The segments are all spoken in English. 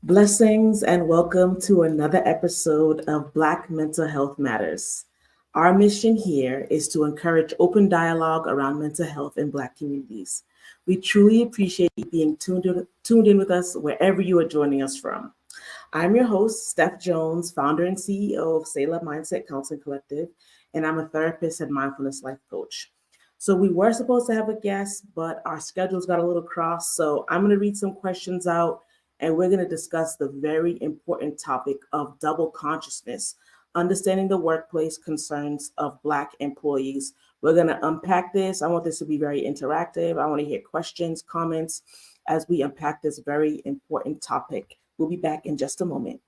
Blessings and welcome to another episode of Black Mental Health Matters. Our mission here is to encourage open dialogue around mental health in Black communities. We truly appreciate you being tuned in with us wherever you are joining us from. I'm your host, Steph Jones, founder and CEO of Sailor Mindset Counseling Collective, and I'm a therapist and mindfulness life coach. So we were supposed to have a guest, but our schedules got a little crossed. So I'm going to read some questions out and we're going to discuss the very important topic of double consciousness, understanding the workplace concerns of Black employees. We're going to unpack this. I want this to be very interactive. I want to hear questions, comments as we unpack this very important topic. We'll be back in just a moment.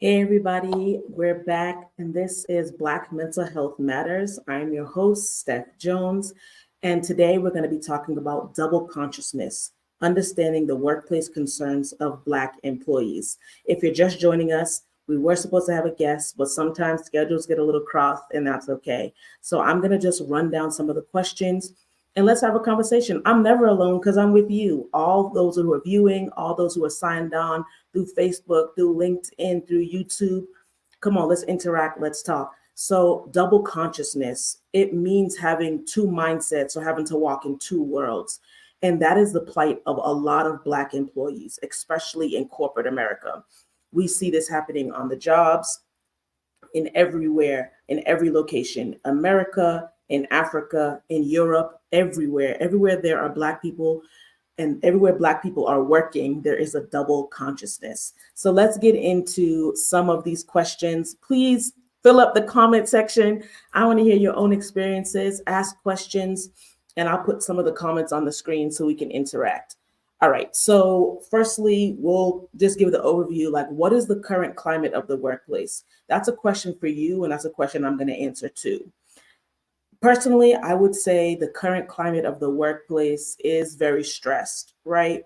Hey, everybody, we're back, and this is Black Mental Health Matters. I'm your host, Steph Jones, and today we're going to be talking about double consciousness, understanding the workplace concerns of Black employees. If you're just joining us, we were supposed to have a guest, but sometimes schedules get a little crossed, and that's okay. So I'm going to just run down some of the questions and let's have a conversation. I'm never alone because I'm with you. All those who are viewing, all those who are signed on through Facebook, through LinkedIn, through YouTube. Come on, let's interact, let's talk. So, double consciousness, it means having two mindsets or having to walk in two worlds. And that is the plight of a lot of Black employees, especially in corporate America. We see this happening on the jobs, in everywhere, in every location, America, in Africa, in Europe, everywhere there are Black people and everywhere Black people are working, there is a double consciousness. So let's get into some of these questions. Please fill up the comment section. I want to hear your own experiences, ask questions, and I'll put some of the comments on the screen so we can interact. All right, so firstly, we'll just give the overview, like what is the current climate of the workplace? That's a question for you, and that's a question I'm going to answer too. Personally, I would say the current climate of the workplace is very stressed, right?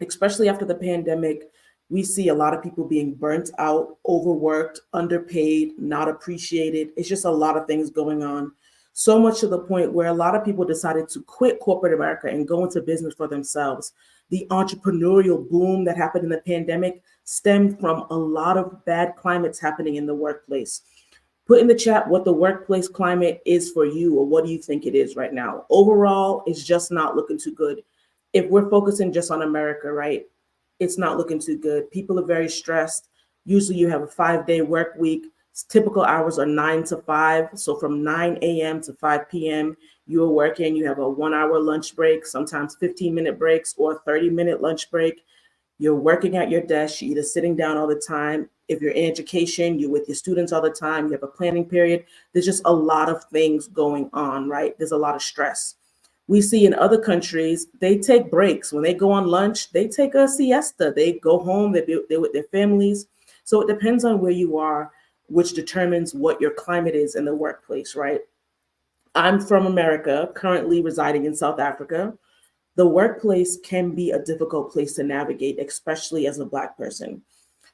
Especially after the pandemic, we see a lot of people being burnt out, overworked, underpaid, not appreciated. It's just a lot of things going on. So much to the point where a lot of people decided to quit corporate America and go into business for themselves. The entrepreneurial boom that happened in the pandemic stemmed from a lot of bad climates happening in the workplace. Put in the chat what the workplace climate is for you, or what do you think it is right now? Overall, it's just not looking too good. If we're focusing just on America, right, it's not looking too good. People are very stressed. Usually you have a 5-day work week. Typical hours are 9 to 5. So from 9 a.m. to 5 p.m., you're working. You have a 1-hour lunch break, sometimes 15-minute breaks or a 30-minute lunch break. You're working at your desk, you're either sitting down all the time. If you're in education, you're with your students all the time. You have a planning period. There's just a lot of things going on, right? There's a lot of stress. We see in other countries, they take breaks. When they go on lunch, they take a siesta. They go home, they're with their families. So it depends on where you are, which determines what your climate is in the workplace, right? I'm from America, currently residing in South Africa. The workplace can be a difficult place to navigate, especially as a Black person.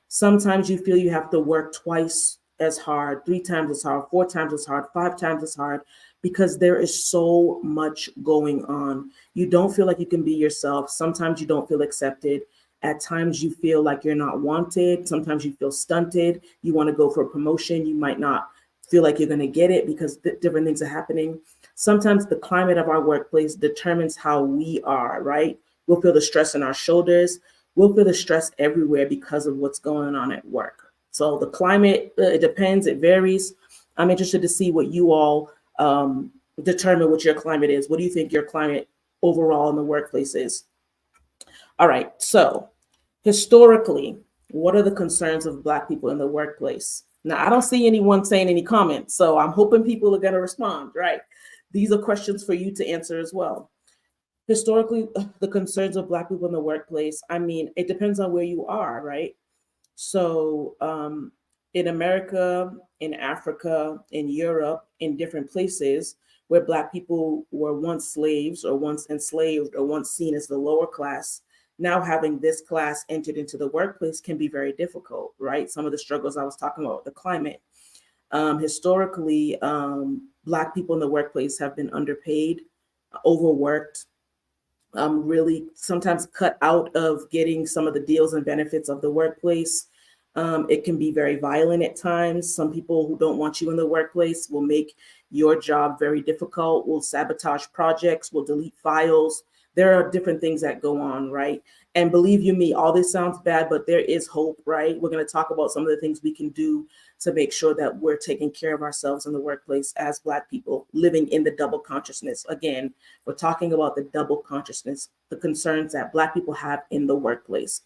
Sometimes you feel you have to work twice as hard, three times as hard, four times as hard, five times as hard, because there is so much going on. You don't feel like you can be yourself. Sometimes you don't feel accepted. At times you feel like you're not wanted. Sometimes you feel stunted. You want to go for a promotion. You might not feel like you're going to get it because different things are happening. Sometimes the climate of our workplace determines how we are, right? We'll feel the stress in our shoulders. We'll feel the stress everywhere because of what's going on at work. So the climate, it depends, it varies. I'm interested to see what you all determine what your climate is. What do you think your climate overall in the workplace is? All right, so historically, what are the concerns of Black people in the workplace? Now, I don't see anyone saying any comments, so I'm hoping people are going to respond, right? These are questions for you to answer as well. Historically, the concerns of Black people in the workplace, I mean, it depends on where you are, right? So in America, in Africa, in Europe, in different places where Black people were once slaves or once enslaved or once seen as the lower class, now having this class entered into the workplace can be very difficult, right? Some of the struggles I was talking about, the climate. Historically, Black people in the workplace have been underpaid, overworked, really sometimes cut out of getting some of the deals and benefits of the workplace. It can be very violent at times. Some people who don't want you in the workplace will make your job very difficult, will sabotage projects, will delete files. There are different things that go on, right? And believe you me, all this sounds bad, but there is hope, right? We're going to talk about some of the things we can do to make sure that we're taking care of ourselves in the workplace as Black people living in the double consciousness. Again, we're talking about the double consciousness, the concerns that Black people have in the workplace.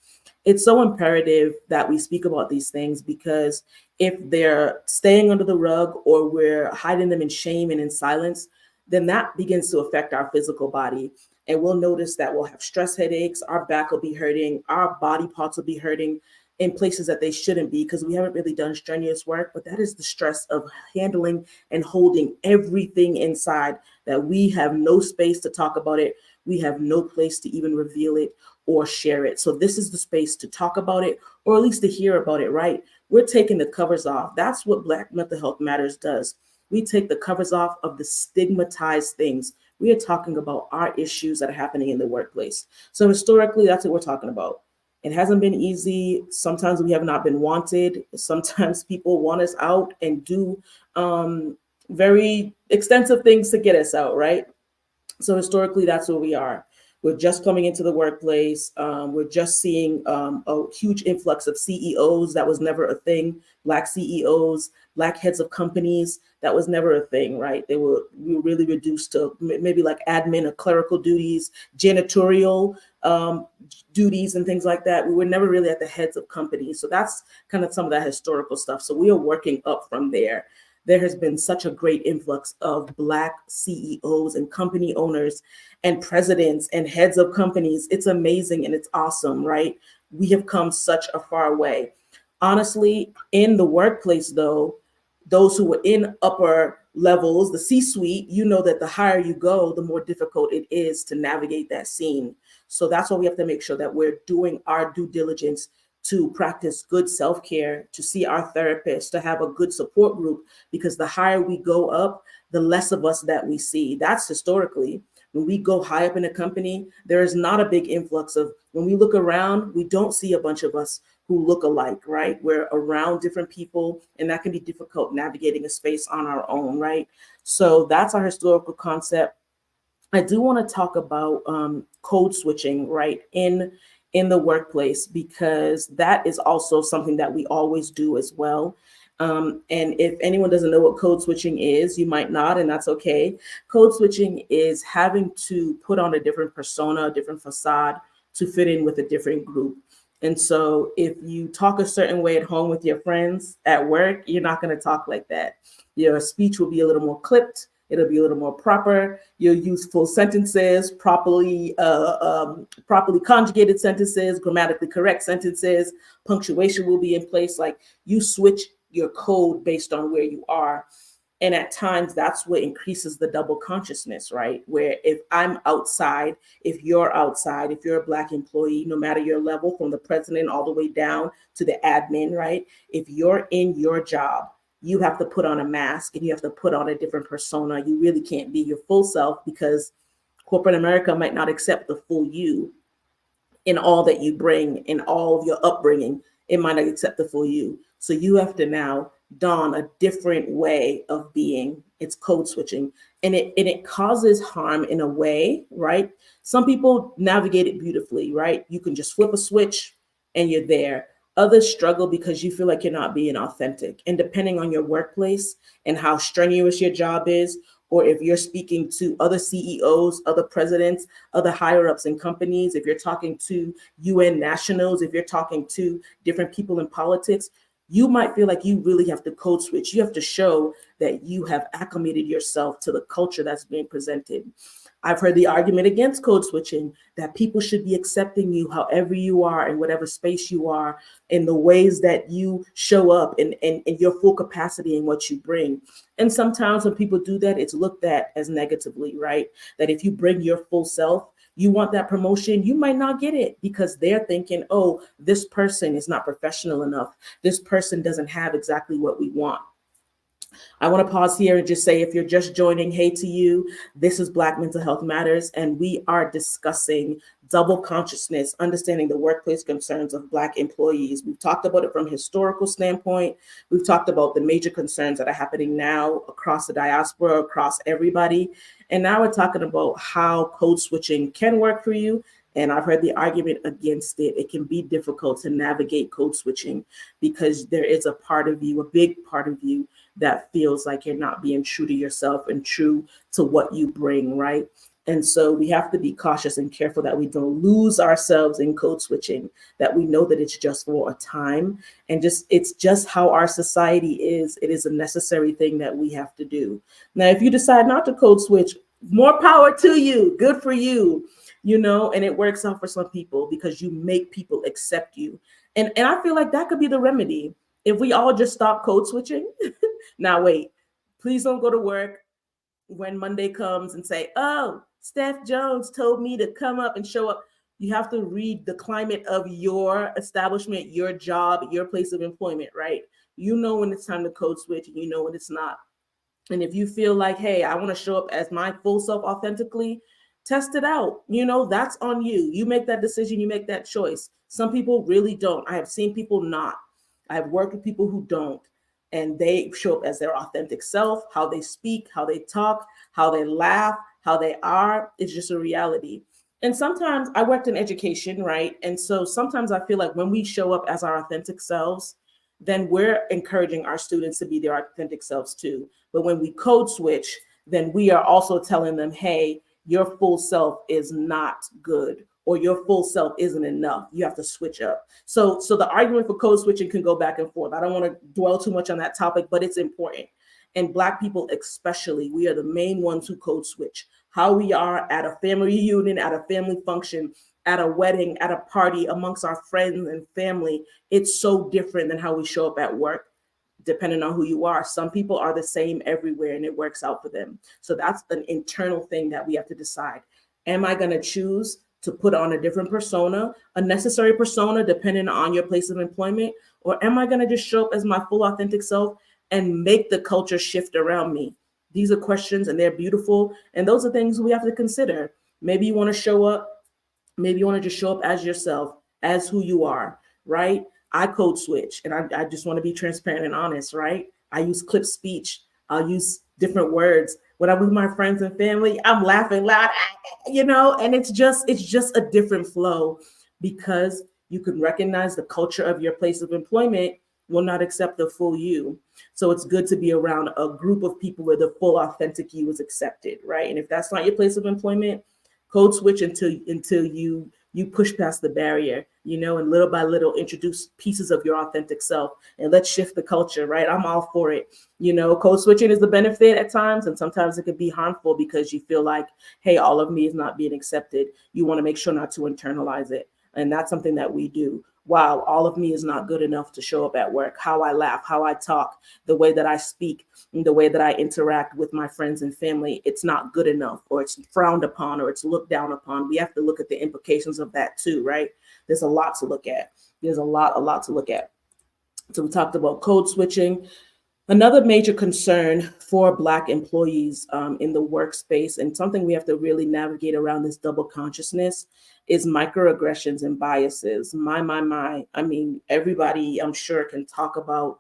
It's so imperative that we speak about these things because if they're staying under the rug or we're hiding them in shame and in silence, then that begins to affect our physical body. And we'll notice that we'll have stress headaches, our back will be hurting, our body parts will be hurting in places that they shouldn't be because we haven't really done strenuous work. But that is the stress of handling and holding everything inside that we have no space to talk about it. We have no place to even reveal it or share it. So this is the space to talk about it, or at least to hear about it, right? We're taking the covers off. That's what Black Mental Health Matters does. We take the covers off of the stigmatized things. We are talking about our issues that are happening in the workplace. So historically, that's what we're talking about. It hasn't been easy. Sometimes we have not been wanted. Sometimes people want us out and do very extensive things to get us out, right? So historically, that's where we are. We're just coming into the workplace. We're just seeing a huge influx of CEOs. That was never a thing. Black CEOs, Black heads of companies. That was never a thing, right? We were really reduced to maybe like admin or clerical duties, janitorial duties and things like that. We were never really at the heads of companies. So that's kind of some of that historical stuff. So we are working up from there. There has been such a great influx of Black CEOs and company owners and presidents and heads of companies. It's amazing and it's awesome, right? We have come such a far way. Honestly, in the workplace, though, those who were in upper levels, the C-suite, you know that the higher you go, the more difficult it is to navigate that scene. So that's why we have to make sure that we're doing our due diligence to practice good self-care, to see our therapist, to have a good support group, because the higher we go up, the less of us that we see. That's historically. When we go high up in a company, there is not a big influx of, when we look around, we don't see a bunch of us who look alike, right? We're around different people, and that can be difficult navigating a space on our own, right? So that's our historical concept. I do want to talk about code switching, right, in the workplace, because that is also something that we always do as well. And if anyone doesn't know what code switching is, you might not, and that's okay. Code switching is having to put on a different persona, a different facade to fit in with a different group. And so if you talk a certain way at home with your friends, at work, you're not going to talk like that. Your speech will be a little more clipped. It'll be a little more proper. You'll use full sentences, properly conjugated sentences, grammatically correct sentences. Punctuation will be in place. Like, you switch your code based on where you are. And at times, that's what increases the double consciousness, right? Where if I'm outside, if you're outside, if you're a Black employee, no matter your level, from the president all the way down to the admin, right? If you're in your job, you have to put on a mask and you have to put on a different persona. You really can't be your full self, because corporate America might not accept the full you in all that you bring, in all of your upbringing. It might not accept the full you. So you have to now don a different way of being. It's code switching, and it causes harm in a way, right? Some people navigate it beautifully, right? You can just flip a switch and you're there. Others struggle because you feel like you're not being authentic. And depending on your workplace and how strenuous your job is, or if you're speaking to other CEOs, other presidents, other higher ups in companies, if you're talking to UN nationals, if you're talking to different people in politics, you might feel like you really have to code switch. You have to show that you have acclimated yourself to the culture that's being presented. I've heard the argument against code switching, that people should be accepting you however you are, in whatever space you are, in the ways that you show up, in your full capacity in what you bring. And sometimes when people do that, it's looked at as negatively, right? That if you bring your full self, you want that promotion, you might not get it, because they're thinking, oh, this person is not professional enough. This person doesn't have exactly what we want. I want to pause here and just say, if you're just joining, hey to you. This is Black Mental Health Matters, and we are discussing double consciousness, understanding the workplace concerns of Black employees. We've talked about it from a historical standpoint. We've talked about the major concerns that are happening now across the diaspora, across everybody. And now we're talking about how code switching can work for you. And I've heard the argument against it. It can be difficult to navigate code switching because there is a part of you, a big part of you, that feels like you're not being true to yourself and true to what you bring, right? And so we have to be cautious and careful that we don't lose ourselves in code switching, that we know that it's just for a time, and it's just how our society is. It is a necessary thing that we have to do. Now, if you decide not to code switch, more power to you, good for you, and it works out for some people because you make people accept you. And I feel like that could be the remedy. If we all just stop code switching. Now, wait, please don't go to work when Monday comes and say, oh, Steph Jones told me to come up and show up. You have to read the climate of your establishment, your job, your place of employment, right? You know when it's time to code switch, and you know when it's not. And if you feel like, hey, I want to show up as my full self authentically, test it out. That's on you. You make that decision, you make that choice. Some people really don't. I have seen people not. I've worked with people who don't, and they show up as their authentic self. How they speak, how they talk, how they laugh, how they are, it's just a reality. And sometimes I worked in education, right? And so sometimes I feel like when we show up as our authentic selves, then we're encouraging our students to be their authentic selves too. But when we code switch, then we are also telling them, hey, your full self is not good, or your full self isn't enough. You have to switch up. So the argument for code switching can go back and forth. I don't want to dwell too much on that topic, but it's important. And Black people especially, we are the main ones who code switch. How we are at a family reunion, at a family function, at a wedding, at a party, amongst our friends and family, it's so different than how we show up at work, depending on who you are. Some people are the same everywhere and it works out for them. So that's an internal thing that we have to decide. Am I going to choose to put on a different persona, a necessary persona, depending on your place of employment? Or am I going to just show up as my full authentic self and make the culture shift around me? These are questions, and they're beautiful. And those are things we have to consider. Maybe you want to show up. Maybe you want to just show up as yourself, as who you are, right? I code switch, and I just want to be transparent and honest, right? I use clip speech. I'll use different words. When I'm with my friends and family, I'm laughing loud, and it's just a different flow, because you can recognize the culture of your place of employment will not accept the full you. So it's good to be around a group of people where the full authentic you is accepted, right? And if that's not your place of employment, code switch until you you push past the barrier, and little by little introduce pieces of your authentic self, and let's shift the culture, right? I'm all for it. Code switching is the benefit at times, and sometimes it could be harmful because you feel like, hey, all of me is not being accepted. You want to make sure not to internalize it. And that's something that we do. Wow, all of me is not good enough to show up at work. How I laugh, how I talk, the way that I speak, the way that I interact with my friends and family, it's not good enough, or it's frowned upon, or it's looked down upon. We have to look at the implications of that too, right? There's a lot to look at. There's a lot to look at. So we talked about code switching. Another major concern for Black employees in the workspace, and something we have to really navigate around this double consciousness, is microaggressions and biases. My. I mean, everybody, I'm sure, can talk about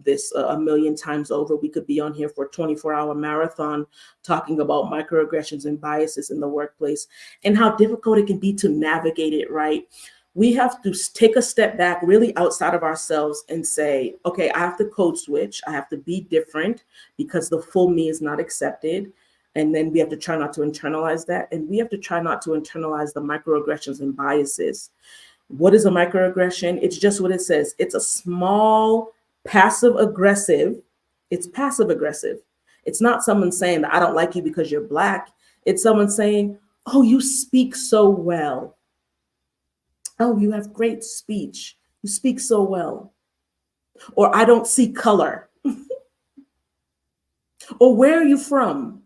this a million times over. We could be on here for a 24-hour marathon talking about microaggressions and biases in the workplace and how difficult it can be to navigate it, right? We have to take a step back, really outside of ourselves, and say, okay, I have to code switch. I have to be different because the full me is not accepted. And then we have to try not to internalize that. And we have to try not to internalize the microaggressions and biases. What is a microaggression? It's just what it says. It's a small passive aggressive. It's passive aggressive. It's not someone saying that I don't like you because you're Black. It's someone saying, oh, you speak so well. Oh, you have great speech. You speak so well. Or I don't see color. Or where are you from?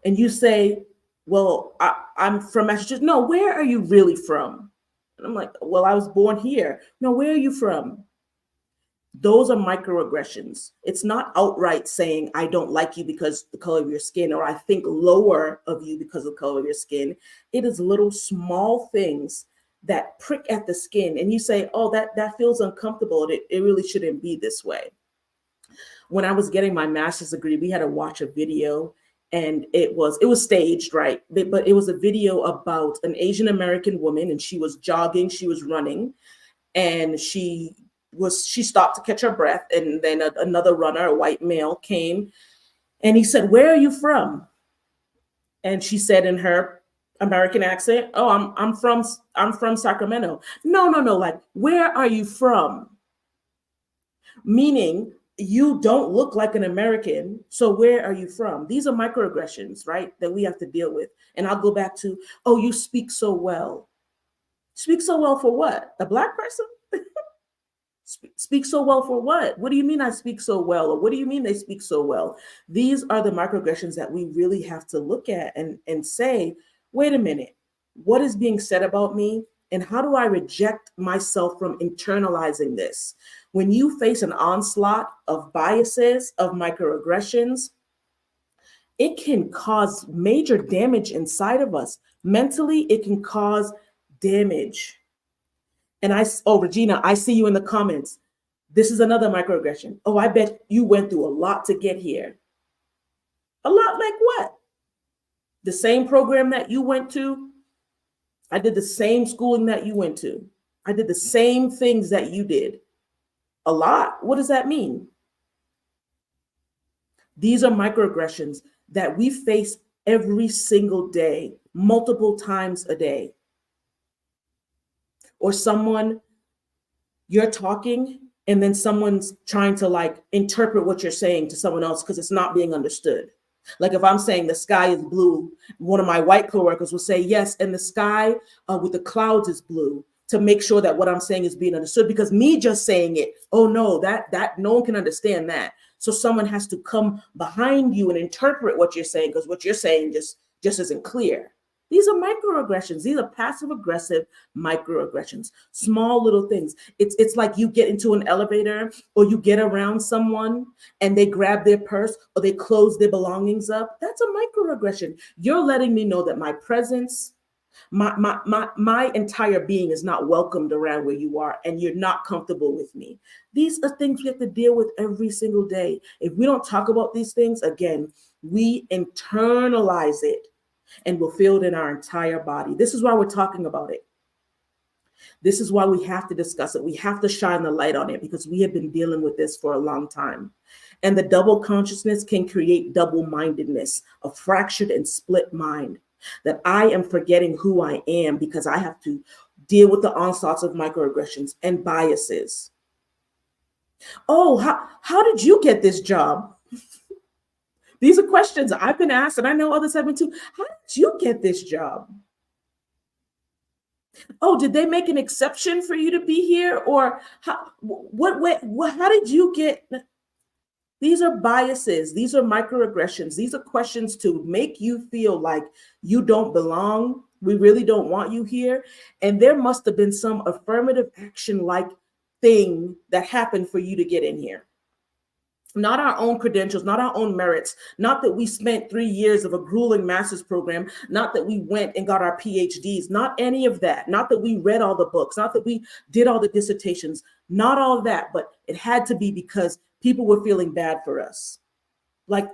And you say, well, I'm from Massachusetts. No, where are you really from? And I'm like, well, I was born here. No, where are you from? Those are microaggressions. It's not outright saying, I don't like you because the color of your skin, or I think lower of you because of the color of your skin. It is little small things that prick at the skin. And you say, oh, that feels uncomfortable. It really shouldn't be this way. When I was getting my master's degree, we had to watch a video, and it was staged, right? But it was a video about an Asian American woman, and she was jogging, she was running, and she stopped to catch her breath. And then another runner, a white male, came, and he said, where are you from? And she said in her American accent, oh, I'm from Sacramento. No, like, where are you from? Meaning, you don't look like an American, so where are you from? These are microaggressions, right, that we have to deal with. And I'll go back to, oh, you speak so well. Speak so well for what? A Black person? Speak so well for what? What do you mean I speak so well? Or what do you mean they speak so well? These are the microaggressions that we really have to look at and say, wait a minute, what is being said about me? And how do I reject myself from internalizing this? When you face an onslaught of biases, of microaggressions, it can cause major damage inside of us. Mentally, it can cause damage. And Regina, I see you in the comments. This is another microaggression. Oh, I bet you went through a lot to get here. A lot like what? The same program that you went to. I did the same schooling that you went to. I did the same things that you did. A lot? What does that mean? These are microaggressions that we face every single day, multiple times a day. Or you're talking, and then someone's trying to like interpret what you're saying to someone else because it's not being understood. Like if I'm saying the sky is blue, one of my white coworkers will say, yes, and the sky with the clouds is blue, to make sure that what I'm saying is being understood, because me just saying it, oh no, that no one can understand that. So someone has to come behind you and interpret what you're saying, because what you're saying just isn't clear. These are microaggressions. These are passive aggressive microaggressions, small little things. It's like you get into an elevator or you get around someone and they grab their purse or they close their belongings up. That's a microaggression. You're letting me know that my presence, my entire being is not welcomed around where you are, and you're not comfortable with me. These are things we have to deal with every single day. If we don't talk about these things, again, we internalize it. And we'll feel it in our entire body. This is why we're talking about it. This is why we have to discuss it. We have to shine the light on it, because we have been dealing with this for a long time. And the double consciousness can create double-mindedness, a fractured and split mind. that I am forgetting who I am because I have to deal with the onslaughts of microaggressions and biases. Oh, how did you get this job? These are questions I've been asked, and I know others have been too. How did you get this job? Oh, did they make an exception for you to be here? Or how did you get? These are biases. These are microaggressions. These are questions to make you feel like you don't belong. We really don't want you here. And there must have been some affirmative action like thing that happened for you to get in here. Not our own credentials, not our own merits, not that we spent 3 years of a grueling master's program, not that we went and got our PhDs, not any of that, not that we read all the books, not that we did all the dissertations, not all of that, but it had to be because people were feeling bad for us. Like,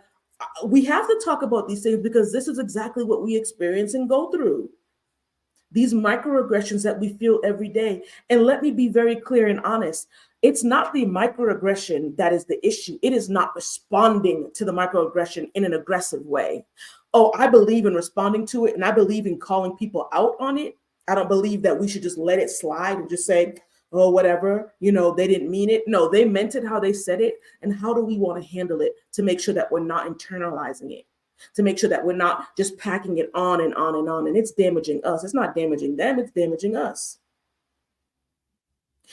we have to talk about these things because this is exactly what we experience and go through. These microaggressions that we feel every day. And let me be very clear and honest. It's not the microaggression that is the issue. It is not responding to the microaggression in an aggressive way. Oh, I believe in responding to it, and I believe in calling people out on it. I don't believe that we should just let it slide and just say, oh, whatever, they didn't mean it. No, they meant it how they said it. And how do we want to handle it to make sure that we're not internalizing it? To make sure that we're not just packing it on and on and on, and it's damaging us. It's not damaging them, it's damaging us.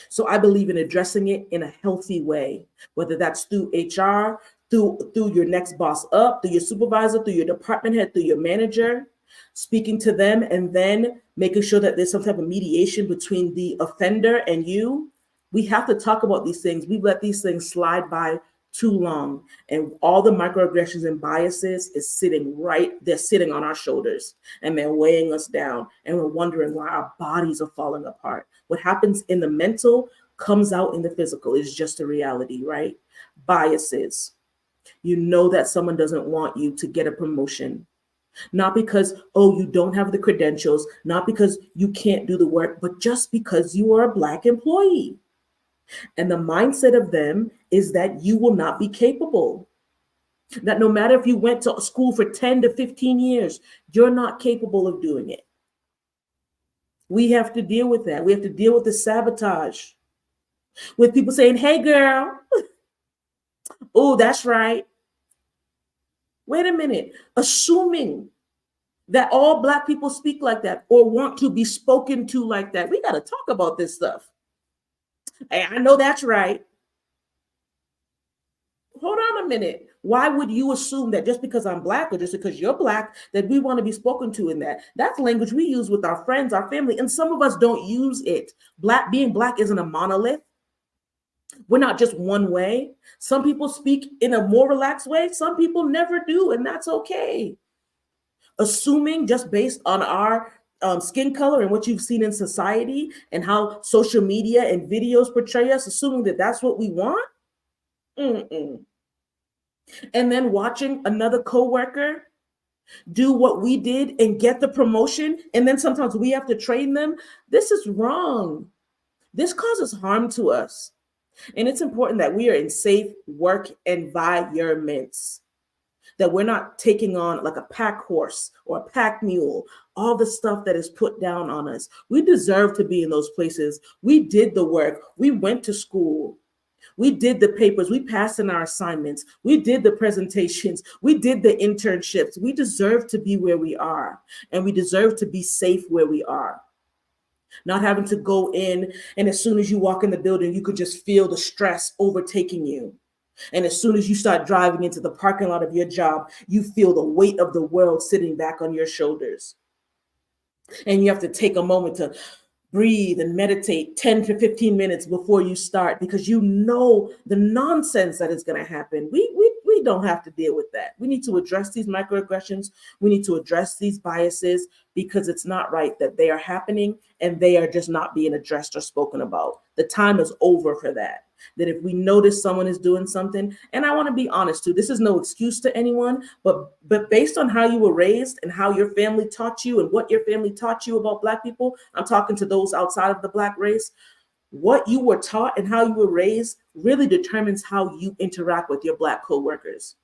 So I believe in addressing it in a healthy way, whether that's through HR, through your next boss up, through your supervisor, through your department head, through your manager, speaking to them, and then making sure that there's some type of mediation between the offender and you. We have to talk about these things. We've let these things slide by too long, and all the microaggressions and biases they're sitting on our shoulders, and they're weighing us down, and we're wondering why our bodies are falling apart. What happens in the mental comes out in the physical. Is just a reality, right? Biases. You know that someone doesn't want you to get a promotion, not because, oh, you don't have the credentials, not because you can't do the work, but just because you are a Black employee. And the mindset of them is that you will not be capable. That no matter if you went to school for 10 to 15 years, you're not capable of doing it. We have to deal with that. We have to deal with the sabotage. With people saying, hey, girl. Oh, that's right. Wait a minute. Assuming that all Black people speak like that or want to be spoken to like that. We got to talk about this stuff. Hey, I know that's right. Hold on a minute. Why would you assume that just because I'm Black or just because you're Black that we want to be spoken to in that? That's language we use with our friends, our family, and some of us don't use it. Being Black isn't a monolith. We're not just one way. Some people speak in a more relaxed way. Some people never do, and that's okay. Assuming just based on our skin color and what you've seen in society and how social media and videos portray us, assuming that that's what we want. Mm-mm. And then watching another coworker do what we did and get the promotion, and then sometimes we have to train them. This is wrong. This causes harm to us. And it's important that we are in safe work environments, that we're not taking on like a pack horse or a pack mule, all the stuff that is put down on us. We deserve to be in those places. We did the work. We went to school. We did the papers. We passed in our assignments. We did the presentations. We did the internships. We deserve to be where we are, and we deserve to be safe where we are. Not having to go in, and as soon as you walk in the building, you could just feel the stress overtaking you. And as soon as you start driving into the parking lot of your job, you feel the weight of the world sitting back on your shoulders. And you have to take a moment to breathe and meditate 10 to 15 minutes before you start, because you know the nonsense that is going to happen. We don't have to deal with that. We need to address these microaggressions. We need to address these biases, because it's not right that they are happening and they are just not being addressed or spoken about. The time is over for that. That if we notice someone is doing something, and I want to be honest too, this is no excuse to anyone, but based on how you were raised and how your family taught you and what your family taught you about Black people, I'm talking to those outside of the Black race, what you were taught and how you were raised really determines how you interact with your Black coworkers.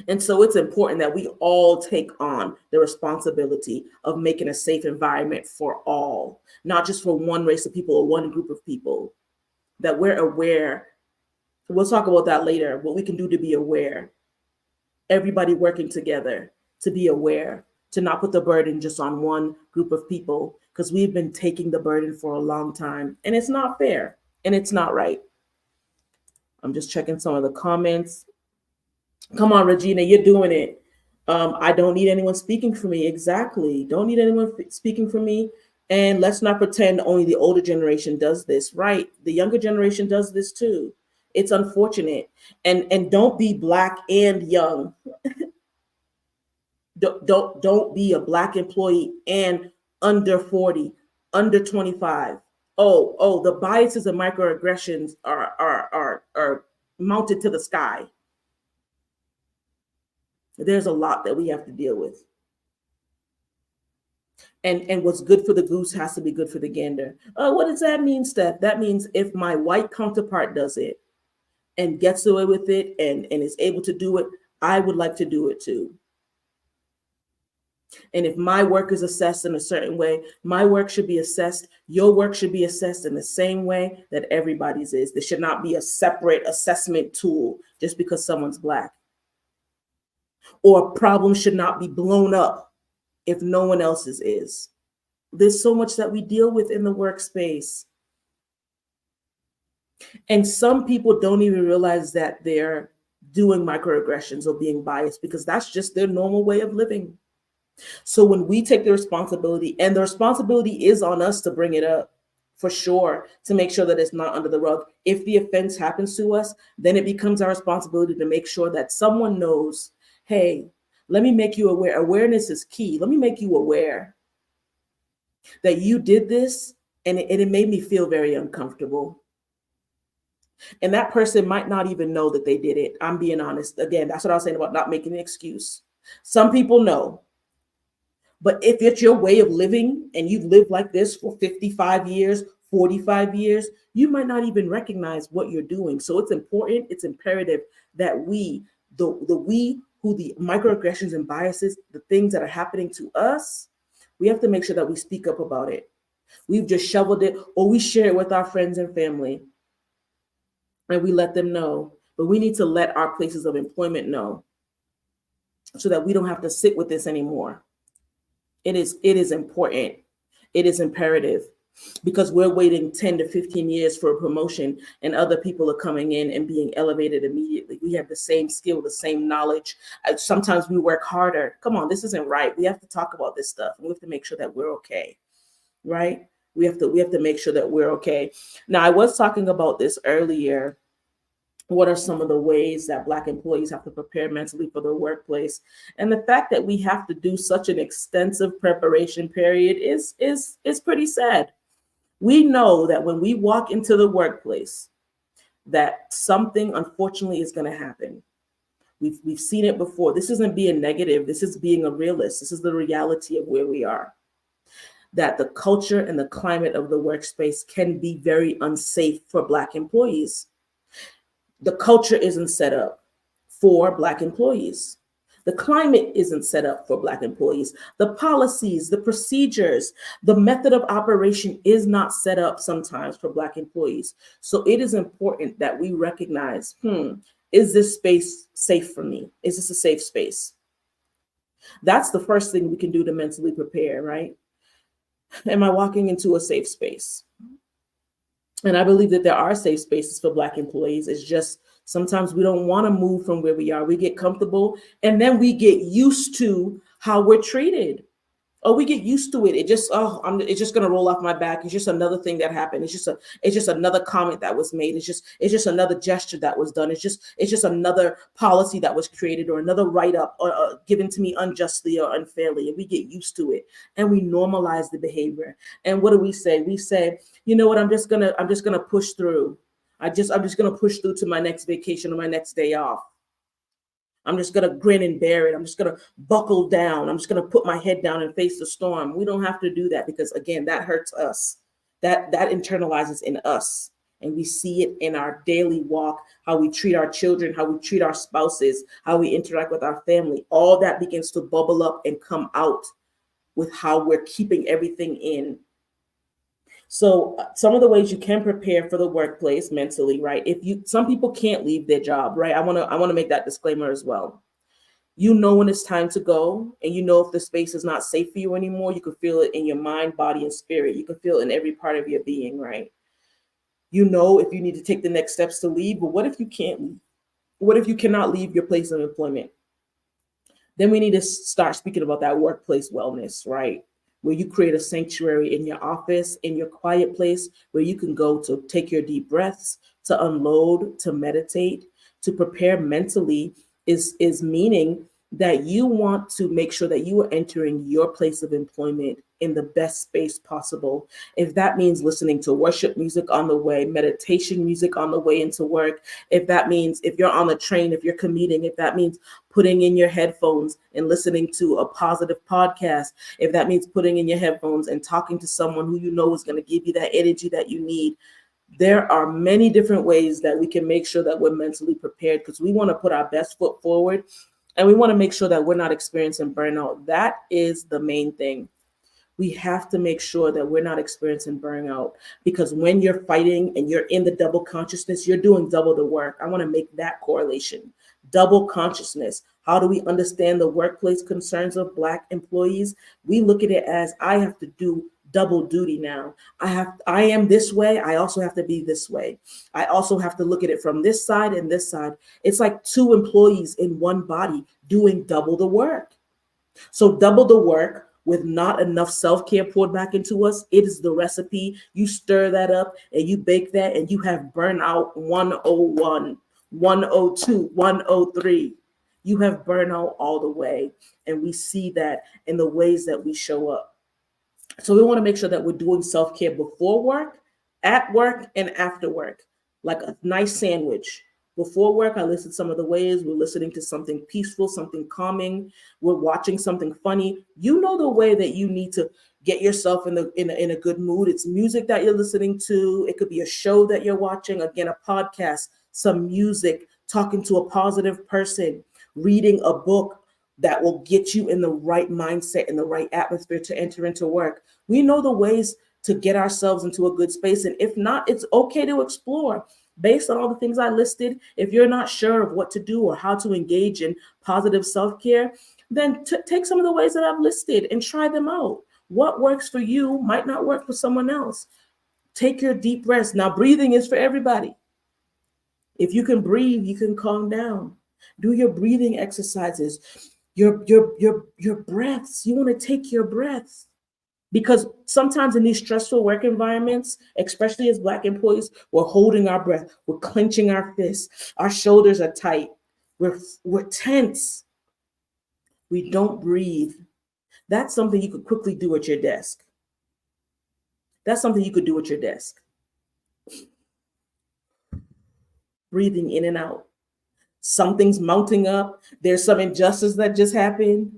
And so it's important that we all take on the responsibility of making a safe environment for all, not just for one race of people or one group of people, that we're aware. We'll talk about that later, what we can do to be aware. Everybody working together to be aware, to not put the burden just on one group of people, because we've been taking the burden for a long time and it's not fair and it's not right. I'm just checking some of the comments. Come on, Regina, you're doing it. I don't need anyone speaking for me. Exactly. Don't need anyone speaking for me. And let's not pretend only the older generation does this, right? The younger generation does this too. It's unfortunate. And don't be black and young. Don't be a black employee and under 40, under 25. Oh, the biases and microaggressions are mounted to the sky. There's a lot that we have to deal with. And what's good for the goose has to be good for the gander. What does that mean, Steph? That means if my white counterpart does it and gets away with it and is able to do it, I would like to do it too. And if my work is assessed in a certain way, my work should be assessed. Your work should be assessed in the same way that everybody's is. There should not be a separate assessment tool just because someone's black. Or a problem should not be blown up if no one else's is. There's so much that we deal with in the workspace. And some people don't even realize that they're doing microaggressions or being biased because that's just their normal way of living. So when we take the responsibility, and the responsibility is on us to bring it up, for sure, to make sure that it's not under the rug. If the offense happens to us, then it becomes our responsibility to make sure that someone knows, hey, let me make you aware. Awareness is key. Let me make you aware that you did this and it made me feel very uncomfortable. And that person might not even know that they did it. I'm being honest. Again, that's what I was saying about not making an excuse. Some people know. But if it's your way of living and you've lived like this for 55 years, 45 years, you might not even recognize what you're doing. So it's important, it's imperative that we, who the microaggressions and biases, the things that are happening to us, we have to make sure that we speak up about it. We've just shoveled it, or we share it with our friends and family and we let them know. But we need to let our places of employment know so that we don't have to sit with this anymore. It is important. It is imperative because we're waiting 10 to 15 years for a promotion and other people are coming in and being elevated immediately. We have the same skill, the same knowledge. Sometimes we work harder. Come on, this isn't right. We have to talk about this stuff. We have to make sure that we're okay, right? We have to make sure that we're okay. Now, I was talking about this earlier. What are some of the ways that Black employees have to prepare mentally for the workplace? And the fact that we have to do such an extensive preparation period is pretty sad. We know that when we walk into the workplace, that something unfortunately is going to happen. We've seen it before. This isn't being negative. This is being a realist. This is the reality of where we are. That the culture and the climate of the workspace can be very unsafe for Black employees. The culture isn't set up for Black employees. The climate isn't set up for Black employees. The policies, the procedures, the method of operation is not set up sometimes for Black employees. So it is important that we recognize, is this space safe for me? Is this a safe space? That's the first thing we can do to mentally prepare, right? Am I walking into a safe space? And I believe that there are safe spaces for Black employees. It's just sometimes we don't want to move from where we are. We get comfortable and then we get used to how we're treated. Or we get used to it. It's just going to roll off my back. It's just another thing that happened. It's just another comment that was made. It's just another gesture that was done. It's just another policy that was created or another write-up given to me unjustly or unfairly. And we get used to it and we normalize the behavior. And what do we say? We say, you know what? I'm just gonna push through. I'm just gonna push through to my next vacation or my next day off. I'm just going to grin and bear it. I'm just going to buckle down. I'm just going to put my head down and face the storm. We don't have to do that because, again, that hurts us. That internalizes in us. and we see it in our daily walk, how we treat our children, how we treat our spouses, how we interact with our family. All that begins to bubble up and come out with how we're keeping everything in. So some of the ways you can prepare for the workplace mentally, right? Some people can't leave their job, right? I want to make that disclaimer as well. You know when it's time to go, and you know if the space is not safe for you anymore. You can feel it in your mind, body, and spirit. You can feel it in every part of your being, right? You know if you need to take the next steps to leave, but what if you can't leave? What if you cannot leave your place of employment? Then we need to start speaking about that workplace wellness, right? Where you create a sanctuary in your office, in your quiet place, where you can go to take your deep breaths, to unload, to meditate, to prepare mentally is meaning that you want to make sure that you are entering your place of employment in the best space possible. If that means listening to worship music on the way, meditation music on the way into work, if that means if you're on the train, if you're commuting, if that means putting in your headphones and listening to a positive podcast, if that means putting in your headphones and talking to someone who you know is going to give you that energy that you need. There are many different ways that we can make sure that we're mentally prepared, because we want to put our best foot forward and we want to make sure that we're not experiencing burnout. That is the main thing. We have to make sure that we're not experiencing burnout, because when you're fighting and you're in the double consciousness, you're doing double the work. I want to make that correlation. Double consciousness. How do we understand the workplace concerns of Black employees? We look at it as, I have to do double duty now. I am this way. I also have to be this way. I also have to look at it from this side and this side. It's like two employees in one body doing double the work. So double the work with not enough self-care poured back into us. It is the recipe. You stir that up and you bake that, and you have burnout 101, 102, 103. You have burnout all the way. And we see that in the ways that we show up. So we want to make sure that we're doing self-care before work, at work, and after work, like a nice sandwich. Before work, I listed some of the ways. We're listening to something peaceful, something calming. We're watching something funny. You know the way that you need to get yourself in a good mood. It's music that you're listening to. It could be a show that you're watching. Again, a podcast, some music, talking to a positive person, reading a book that will get you in the right mindset, in the right atmosphere to enter into work. We know the ways to get ourselves into a good space. And if not, it's okay to explore. Based on all the things I listed, if you're not sure of what to do or how to engage in positive self-care, then take some of the ways that I've listed and try them out. What works for you might not work for someone else. Take your deep breaths. Now, breathing is for everybody. If you can breathe, you can calm down. Do your breathing exercises. Your breaths. You want to take your breaths. Because sometimes in these stressful work environments, especially as Black employees, we're holding our breath, we're clenching our fists, our shoulders are tight, we're tense, we don't breathe. That's something you could quickly do at your desk. That's something you could do at your desk. Breathing in and out. Something's mounting up. There's some injustice that just happened.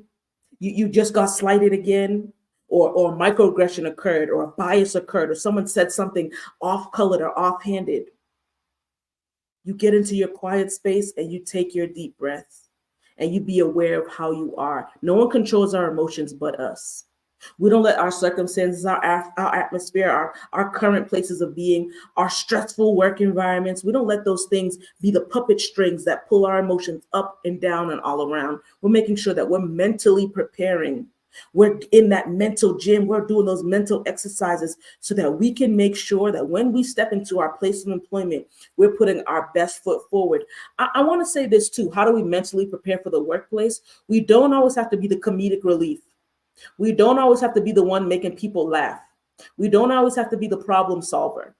You just got slighted again. Or microaggression occurred, or a bias occurred, or someone said something off-colored or off-handed. You get into your quiet space and you take your deep breaths and you be aware of how you are. No one controls our emotions but us. We don't let our circumstances, our atmosphere, our current places of being, our stressful work environments, we don't let those things be the puppet strings that pull our emotions up and down and all around. We're making sure that we're mentally preparing. We're in that mental gym. We're doing those mental exercises so that we can make sure that when we step into our place of employment, we're putting our best foot forward. I want to say this too. How do we mentally prepare for the workplace? We don't always have to be the comedic relief. We don't always have to be the one making people laugh. We don't always have to be the problem solver.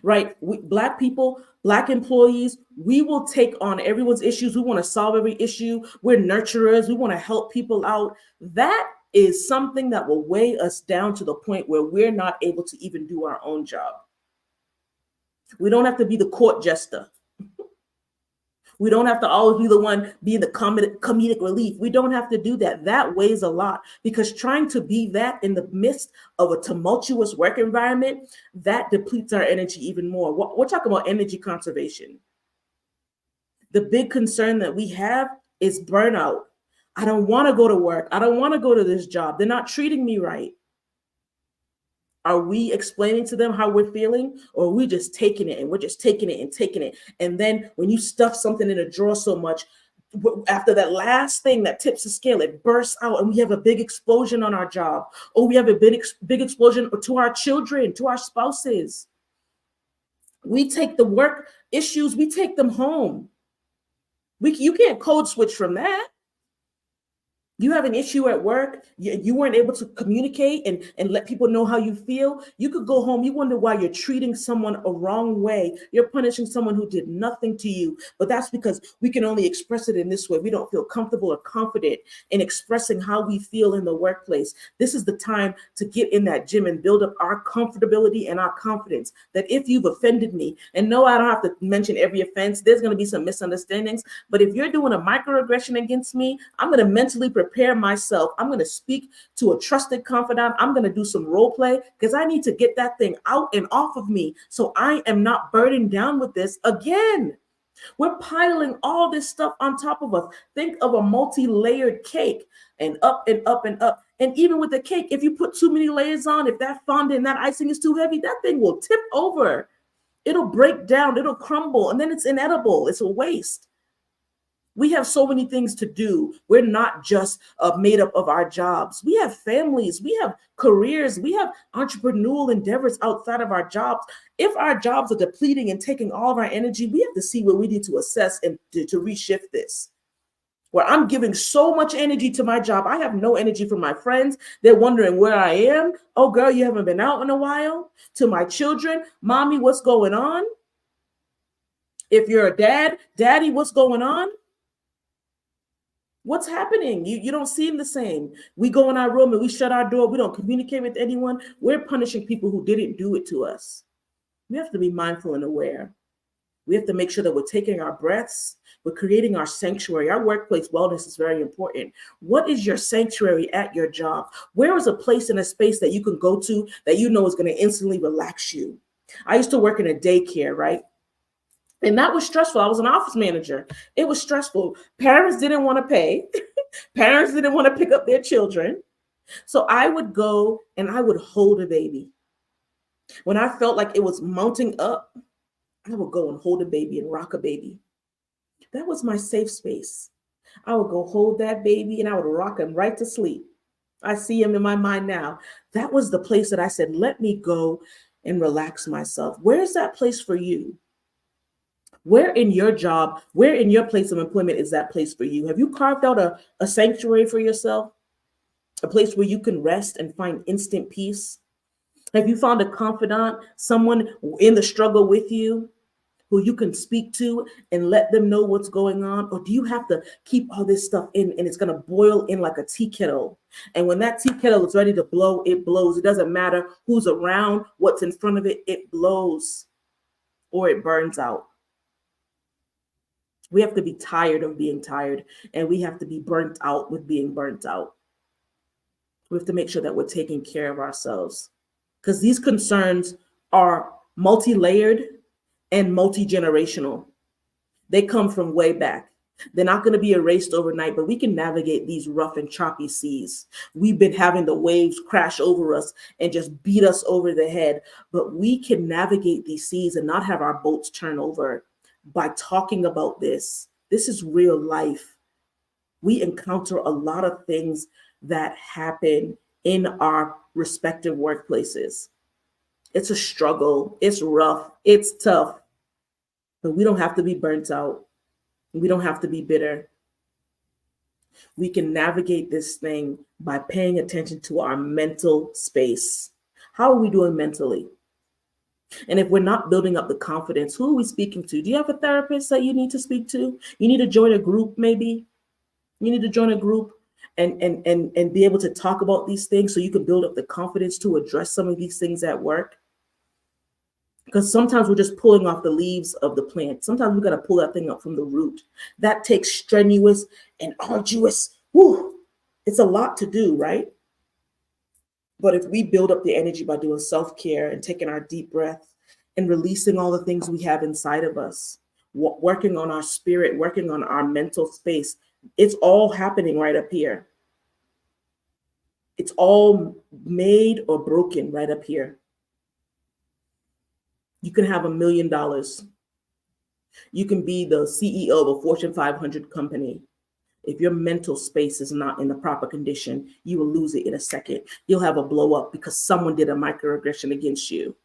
Right? Black people, Black employees, we will take on everyone's issues. We want to solve every issue. We're nurturers. We want to help people out. That is something that will weigh us down to the point where we're not able to even do our own job. We don't have to be the court jester. We don't have to always be the one being the comedic relief. We don't have to do that. That weighs a lot, because trying to be that in the midst of a tumultuous work environment, that depletes our energy even more. We're talking about energy conservation. The big concern that we have is burnout. I don't want to go to work. I don't want to go to this job. They're not treating me right. Are we explaining to them how we're feeling, or are we just taking it, and we're just taking it and taking it? And then when you stuff something in a drawer so much, after that last thing that tips the scale, it bursts out and we have a big explosion on our job, or we have a big explosion to our children, to our spouses. We take the work issues, we take them home. You can't code switch from that. You have an issue at work, you weren't able to communicate and let people know how you feel. You could go home, you wonder why you're treating someone a wrong way. You're punishing someone who did nothing to you. But that's because we can only express it in this way. We don't feel comfortable or confident in expressing how we feel in the workplace. This is the time to get in that gym and build up our comfortability and our confidence, that if you've offended me, and no, I don't have to mention every offense, there's going to be some misunderstandings. But if you're doing a microaggression against me, I'm going to mentally prepare myself. I'm going to speak to a trusted confidant. I'm going to do some role play, because I need to get that thing out and off of me, so I am not burdened down with this again. We're piling all this stuff on top of us. Think of a multi-layered cake, and up and up and up. And even with the cake, if you put too many layers on, if that fondant and that icing is too heavy, that thing will tip over. It'll break down, it'll crumble, and then it's inedible. It's a waste. We have so many things to do. We're not just made up of our jobs. We have families, we have careers, we have entrepreneurial endeavors outside of our jobs. If our jobs are depleting and taking all of our energy, we have to see where we need to assess and to reshift this. Where I'm giving so much energy to my job, I have no energy for my friends. They're wondering where I am. Oh, girl, you haven't been out in a while. To my children, mommy, what's going on? If you're a dad, daddy, what's going on? What's happening? You don't seem the same. We go in our room and we shut our door. We don't communicate with anyone. We're punishing people who didn't do it to us. We have to be mindful and aware. We have to make sure that we're taking our breaths. We're creating our sanctuary. Our workplace wellness is very important. What is your sanctuary at your job? Where is a place and a space that you can go to that you know is going to instantly relax you? I used to work in a daycare, right? And that was stressful. I was an office manager. It was stressful. Parents didn't want to pay. Parents didn't want to pick up their children. So I would go and I would hold a baby. When I felt like it was mounting up, I would go and hold a baby and rock a baby. That was my safe space. I would go hold that baby and I would rock him right to sleep. I see him in my mind now. That was the place that I said, let me go and relax myself. Where's that place for you? Where in your job, where in your place of employment is that place for you? Have you carved out a sanctuary for yourself? A place where you can rest and find instant peace? Have you found a confidant, someone in the struggle with you who you can speak to and let them know what's going on? Or do you have to keep all this stuff in and it's going to boil in like a tea kettle? And when that tea kettle is ready to blow, it blows. It doesn't matter who's around, what's in front of it, it blows or it burns out. We have to be tired of being tired, and we have to be burnt out with being burnt out. We have to make sure that we're taking care of ourselves, because these concerns are multi-layered and multi-generational. They come from way back. They're not going to be erased overnight, but we can navigate these rough and choppy seas. We've been having the waves crash over us and just beat us over the head, but we can navigate these seas and not have our boats turn over by talking about this. This is real life. We encounter a lot of things that happen in our respective workplaces. It's a struggle. It's rough. It's tough. But we don't have to be burnt out. We don't have to be bitter. We can navigate this thing by paying attention to our mental space. How are we doing mentally? And if we're not building up the confidence, who are we speaking to? Do you have a therapist that you need to speak to? You need to join a group, maybe. You need to join a group and be able to talk about these things so you can build up the confidence to address some of these things at work. Because sometimes we're just pulling off the leaves of the plant. Sometimes we got to pull that thing up from the root. That takes strenuous and arduous. It's a lot to do, right? But if we build up the energy by doing self-care and taking our deep breath and releasing all the things we have inside of us, working on our spirit, working on our mental space, it's all happening right up here. It's all made or broken right up here. You can have $1 million. You can be the CEO of a Fortune 500 company. If your mental space is not in the proper condition, you will lose it in a second. You'll have a blow up because someone did a microaggression against you.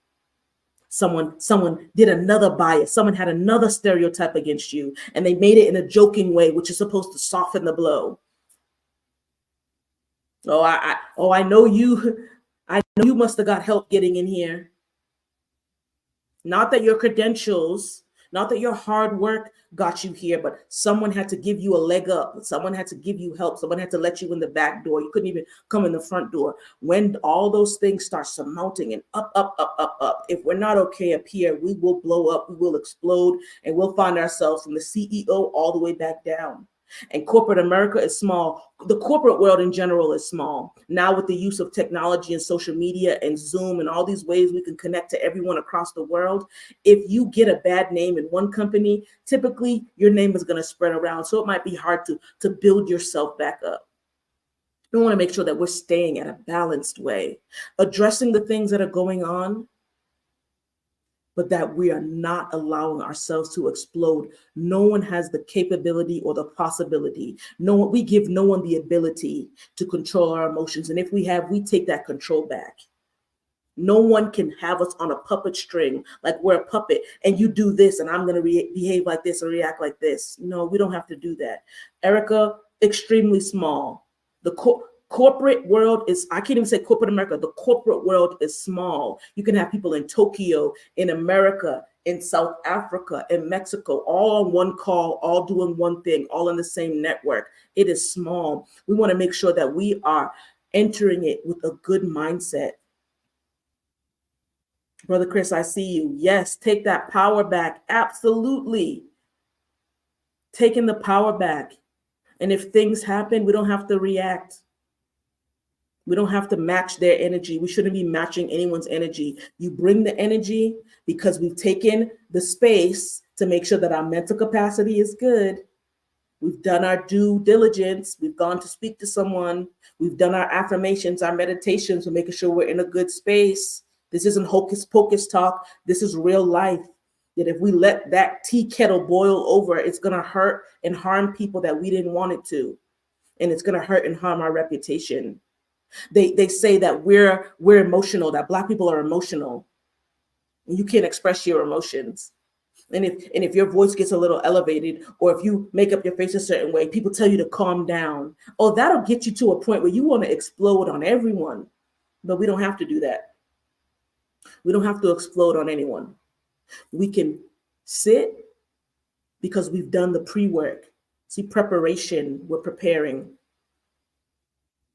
Someone did another bias. Someone had another stereotype against you, and they made it in a joking way, which is supposed to soften the blow. I know you. I know you must have got help getting in here. Not that your credentials, not that your hard work got you here, but someone had to give you a leg up. Someone had to give you help. Someone had to let you in the back door. You couldn't even come in the front door. When all those things start surmounting and up, if we're not okay up here, we will blow up, we will explode, and we'll find ourselves from the CEO all the way back down. And corporate America is small. The corporate world in general is small. Now with the use of technology and social media and Zoom and all these ways we can connect to everyone across the world, if you get a bad name in one company, typically your name is going to spread around. So it might be hard to build yourself back up. We want to make sure that we're staying at a balanced way, addressing the things that are going on, but that we are not allowing ourselves to explode. No one has the capability or the possibility. We give no one the ability to control our emotions. And if we have, we take that control back. No one can have us on a puppet string, like we're a puppet, and you do this, and I'm going to behave like this or react like this. No, we don't have to do that. Erica, extremely small. The corporate world is, I can't even say corporate America, the corporate world is small. You can have people in Tokyo, in America, in South Africa, in Mexico, all on one call, all doing one thing, all in the same network. It is small. We want to make sure that we are entering it with a good mindset. Brother Chris, I see you. Yes, take that power back. Absolutely. Taking the power back. And if things happen, we don't have to react. We don't have to match their energy. We shouldn't be matching anyone's energy. You bring the energy because we've taken the space to make sure that our mental capacity is good. We've done our due diligence. We've gone to speak to someone. We've done our affirmations, our meditations. We're making sure we're in a good space. This isn't hocus pocus talk. This is real life. That if we let that tea kettle boil over, it's going to hurt and harm people that we didn't want it to. And it's going to hurt and harm our reputation. They say that we're emotional, that Black people are emotional. And you can't express your emotions. And if your voice gets a little elevated, or if you make up your face a certain way, people tell you to calm down. Oh, that'll get you to a point where you want to explode on everyone. But we don't have to do that. We don't have to explode on anyone. We can sit because we've done the pre-work. See, preparation, we're preparing.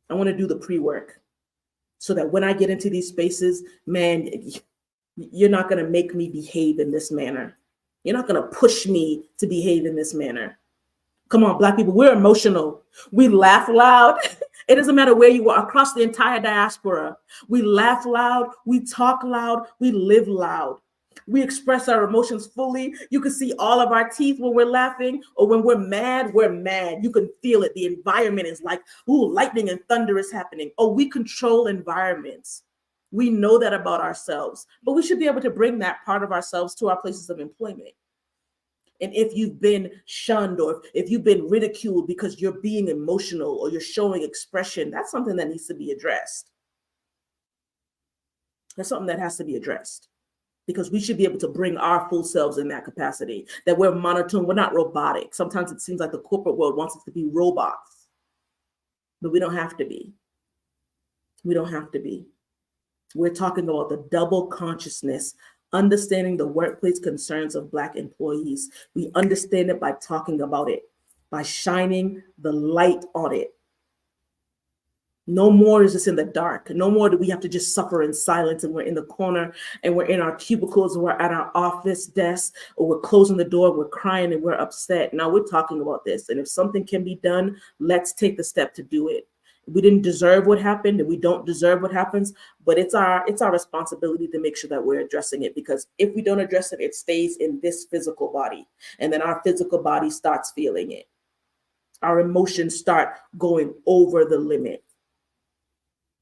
I want to do the pre-work so that when I get into these spaces, man, you're not going to make me behave in this manner. You're not going to push me to behave in this manner. Come on, Black people, we're emotional. We laugh loud. It doesn't matter where you are, across the entire diaspora. We laugh loud, we talk loud, we live loud. We express our emotions fully. You can see all of our teeth when we're laughing, or when we're mad, we're mad. You can feel it. The environment is like, ooh, lightning and thunder is happening. Oh, we control environments. We know that about ourselves, but we should be able to bring that part of ourselves to our places of employment. And if you've been shunned, or if you've been ridiculed because you're being emotional or you're showing expression, that's something that needs to be addressed. That's something that has to be addressed, because we should be able to bring our full selves in that capacity, that we're monotone, we're not robotic. Sometimes it seems like the corporate world wants us to be robots, but we don't have to be. We don't have to be. We're talking about the double consciousness, understanding the workplace concerns of Black employees. We understand it by talking about it, by shining the light on it. No more is this in the dark. No more do we have to just suffer in silence and we're in the corner and we're in our cubicles and we're at our office desk or we're closing the door, we're crying and we're upset. Now we're talking about this. And if something can be done, let's take the step to do it. We didn't deserve what happened and we don't deserve what happens, but it's our responsibility to make sure that we're addressing it, because if we don't address it, it stays in this physical body. And then our physical body starts feeling it. Our emotions start going over the limit.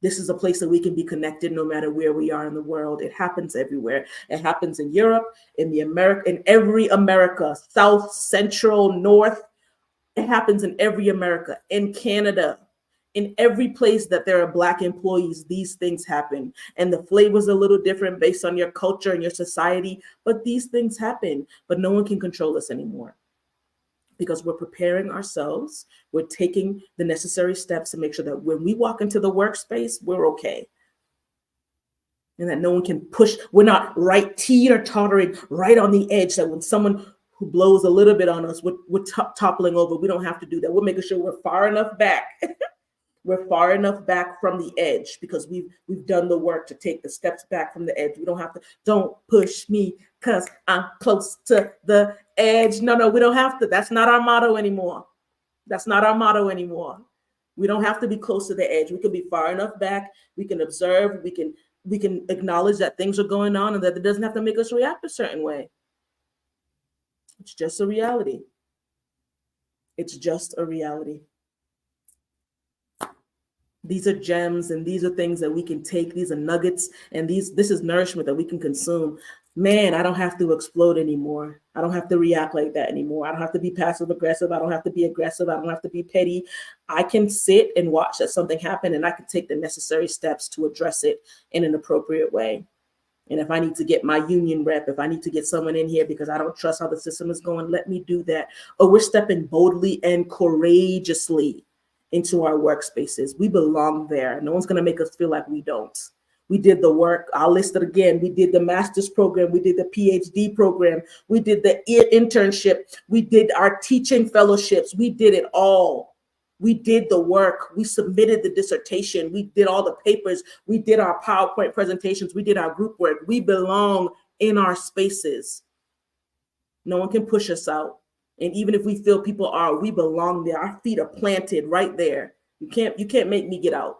This is a place that we can be connected no matter where we are in the world. It happens everywhere. It happens in Europe, in every America, South, Central, North. It happens in every America, in Canada, in every place that there are Black employees, these things happen. And the flavor's a little different based on your culture and your society, but these things happen. But no one can control us anymore, because we're preparing ourselves. We're taking the necessary steps to make sure that when we walk into the workspace, we're okay. And that no one can push. We're not right teeter-tottering right on the edge, that when someone who blows a little bit on us, we're toppling over. We don't have to do that. We're making sure we're far enough back. We're far enough back from the edge because we've done the work to take the steps back from the edge. We don't have to, don't push me because I'm close to the edge. No, we don't have to. That's not our motto anymore. That's not our motto anymore. We don't have to be close to the edge. We can be far enough back. We can observe. We can acknowledge that things are going on and that it doesn't have to make us react a certain way. It's just a reality. It's just a reality. These are gems and these are things that we can take. These are nuggets and this is nourishment that we can consume. Man, I don't have to explode anymore. I don't have to react like that anymore. I don't have to be passive aggressive. I don't have to be aggressive. I don't have to be petty. I can sit and watch that something happen and I can take the necessary steps to address it in an appropriate way. And if I need to get my union rep, if I need to get someone in here because I don't trust how the system is going, let me do that. Or we're stepping boldly and courageously into our workspaces. We belong there. No one's going to make us feel like we don't. We did the work. I'll list it again. We did the master's program. We did the PhD program. We did the internship. We did our teaching fellowships. We did it all. We did the work. We submitted the dissertation. We did all the papers. We did our PowerPoint presentations. We did our group work. We belong in our spaces. No one can push us out. And even if we feel people are, we belong there. Our feet are planted right there. You can't make me get out,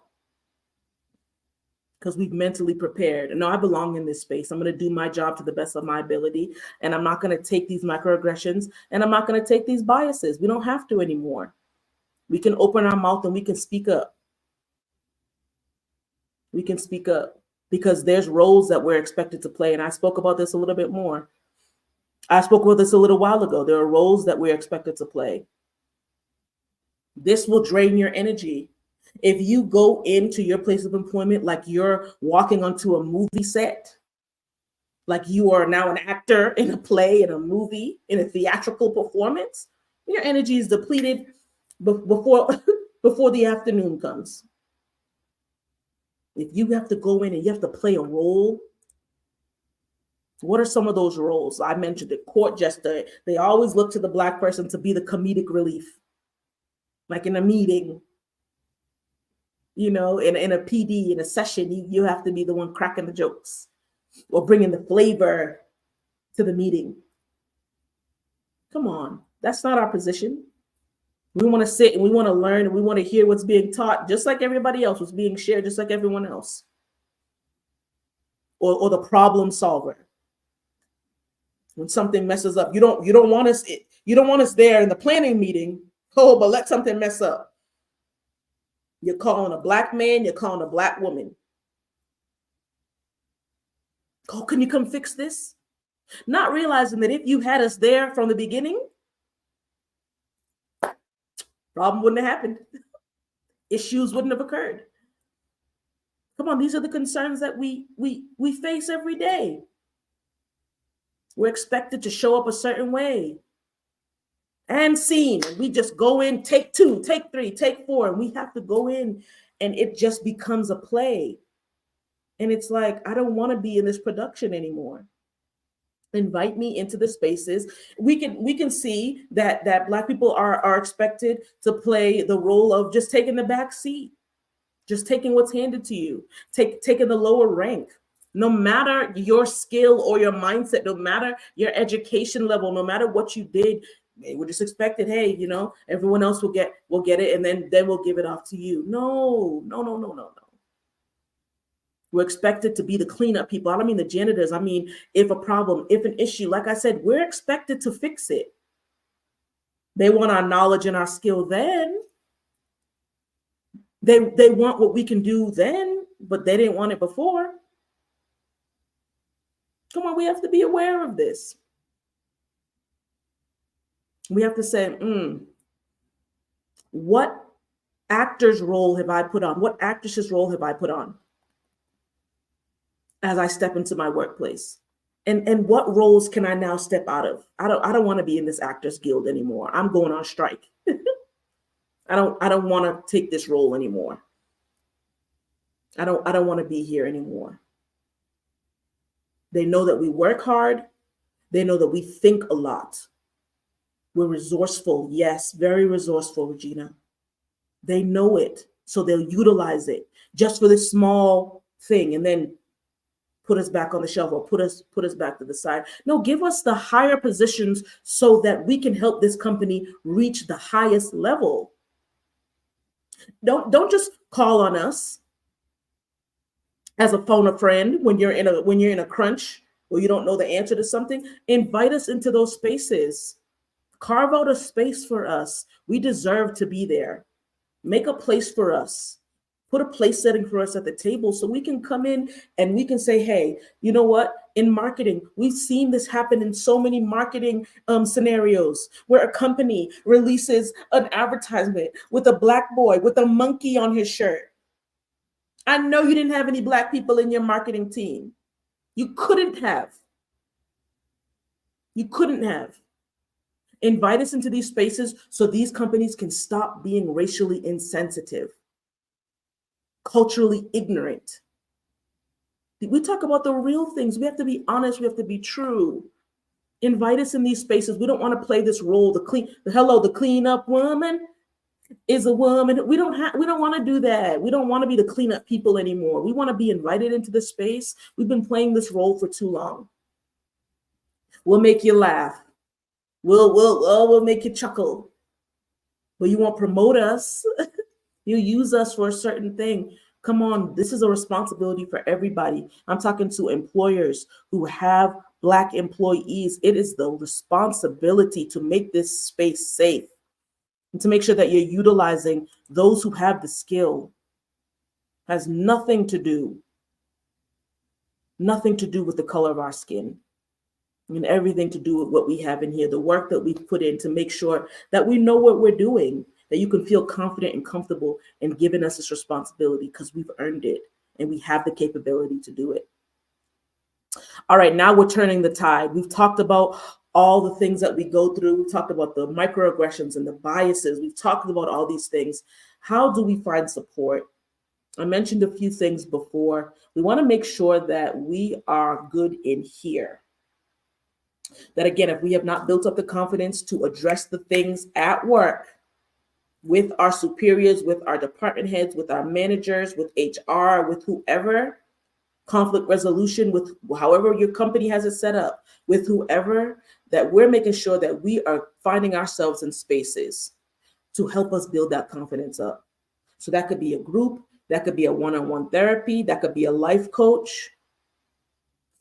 because we've mentally prepared. And no, I belong in this space. I'm going to do my job to the best of my ability. And I'm not going to take these microaggressions and I'm not going to take these biases. We don't have to anymore. We can open our mouth and we can speak up. We can speak up because there's roles that we're expected to play. And I spoke about this a little bit more. I spoke about this a little while ago. There are roles that we're expected to play. This will drain your energy. If you go into your place of employment like you're walking onto a movie set, like you are now an actor in a play, in a movie, in a theatrical performance, your energy is depleted before the afternoon comes. If you have to go in and you have to play a role, what are some of those roles? I mentioned the court jester. They always look to the Black person to be the comedic relief. Like in a meeting, in a PD, in a session, you have to be the one cracking the jokes or bringing the flavor to the meeting. Come on, that's not our position. We want to sit and we want to learn and we want to hear what's being taught, just like everybody else was being shared, just like everyone else. Or the problem solver. When something messes up, you don't want us there in the planning meeting. Oh, but let something mess up. You're calling a Black man, you're calling a Black woman. Oh, can you come fix this? Not realizing that if you had us there from the beginning, problem wouldn't have happened. Issues wouldn't have occurred. Come on, these are the concerns that we face every day. We're expected to show up a certain way and seen. And we just go in, take 2, take 3, take 4, and we have to go in and it just becomes a play. And it's like, I don't want to be in this production anymore. Invite me into the spaces. We can see that Black people are expected to play the role of just taking the back seat. just taking what's handed to you, taking the lower rank. No matter your skill or your mindset, no matter your education level, no matter what you did, they were just expected, hey, everyone else will get it, and then we'll give it off to you. No. We're expected to be the cleanup people. I don't mean the janitors. I mean, if a problem, if an issue, like I said, we're expected to fix it. They want our knowledge and our skill then. They want what we can do then, but they didn't want it before. Come on, we have to be aware of this. We have to say, what actor's role have I put on? What actress's role have I put on as I step into my workplace? And what roles can I now step out of? I don't want to be in this actors guild anymore. I'm going on strike. I don't want to take this role anymore. I don't want to be here anymore. They know that we work hard. They know that we think a lot. We're resourceful. Yes, very resourceful, Regina. They know it, so they'll utilize it just for this small thing and then put us back on the shelf or put us back to the side. No, give us the higher positions so that we can help this company reach the highest level. Don't just call on us as a phone a friend when you're in a crunch or you don't know the answer to something. Invite us into those spaces. Carve out a space for us. We deserve to be there. Make a place for us. Put a place setting for us at the table so we can come in and we can say, hey, you know what? In marketing, we've seen this happen in so many marketing scenarios where a company releases an advertisement with a Black boy with a monkey on his shirt. I know you didn't have any Black people in your marketing team. You couldn't have. Invite us into these spaces so these companies can stop being racially insensitive, culturally ignorant. We talk about the real things. We have to be honest. We have to be true. Invite us in these spaces. We don't want to play this role. The cleanup woman is a woman. We don't want to do that. We don't want to be the cleanup people anymore. We want to be invited into the space. We've been playing this role for too long. We'll make you laugh. We'll make you chuckle. But you won't promote us. You use us for a certain thing. Come on, this is a responsibility for everybody. I'm talking to employers who have Black employees. It is the responsibility to make this space safe and to make sure that you're utilizing those who have the skill. Has nothing to do with the color of our skin. And everything to do with what we have in here, the work that we've put in to make sure that we know what we're doing, that you can feel confident and comfortable in giving us this responsibility because we've earned it and we have the capability to do it. All right, now we're turning the tide. We've talked about all the things that we go through. We've talked about the microaggressions and the biases. We've talked about all these things. How do we find support? I mentioned a few things before. We want to make sure that we are good in here. That again, if we have not built up the confidence to address the things at work with our superiors, with our department heads, with our managers, with HR, with whoever, conflict resolution, with however your company has it set up, with whoever, that we're making sure that we are finding ourselves in spaces to help us build that confidence up. So that could be a group, that could be a one-on-one therapy, that could be a life coach.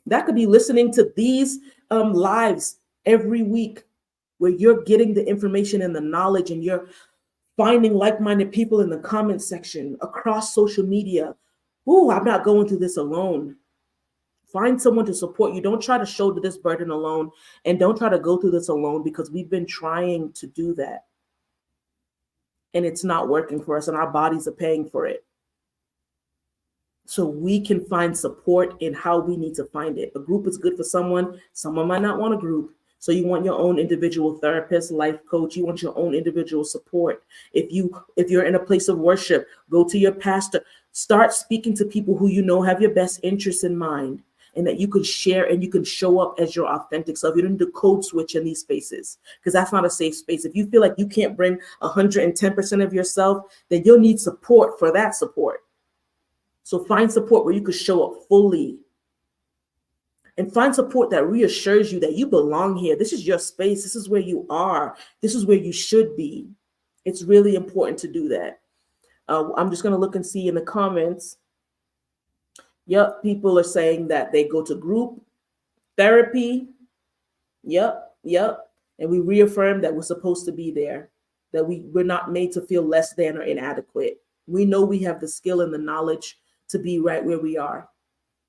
That could be listening to these lives every week where you're getting the information and the knowledge and you're finding like-minded people in the comment section across social media. Ooh, I'm not going through this alone. Find someone to support you. Don't try to shoulder this burden alone and don't try to go through this alone because we've been trying to do that. And it's not working for us and our bodies are paying for it. So we can find support in how we need to find it. A group is good for someone. Someone might not want a group. So you want your own individual therapist, life coach. You want your own individual support. If you're in a place of worship, go to your pastor. Start speaking to people who you know have your best interests in mind and that you can share and you can show up as your authentic self. You don't need to code switch in these spaces because that's not a safe space. If you feel like you can't bring 110% of yourself, then you'll need support for that support. So find support where you could show up fully, and find support that reassures you that you belong here. This is your space. This is where you are. This is where you should be. It's really important to do that. I'm just going to look and see in the comments. Yep, people are saying that they go to group therapy. Yep. And we reaffirm that we're supposed to be there, that we're not made to feel less than or inadequate. We know we have the skill and the knowledge to be right where we are.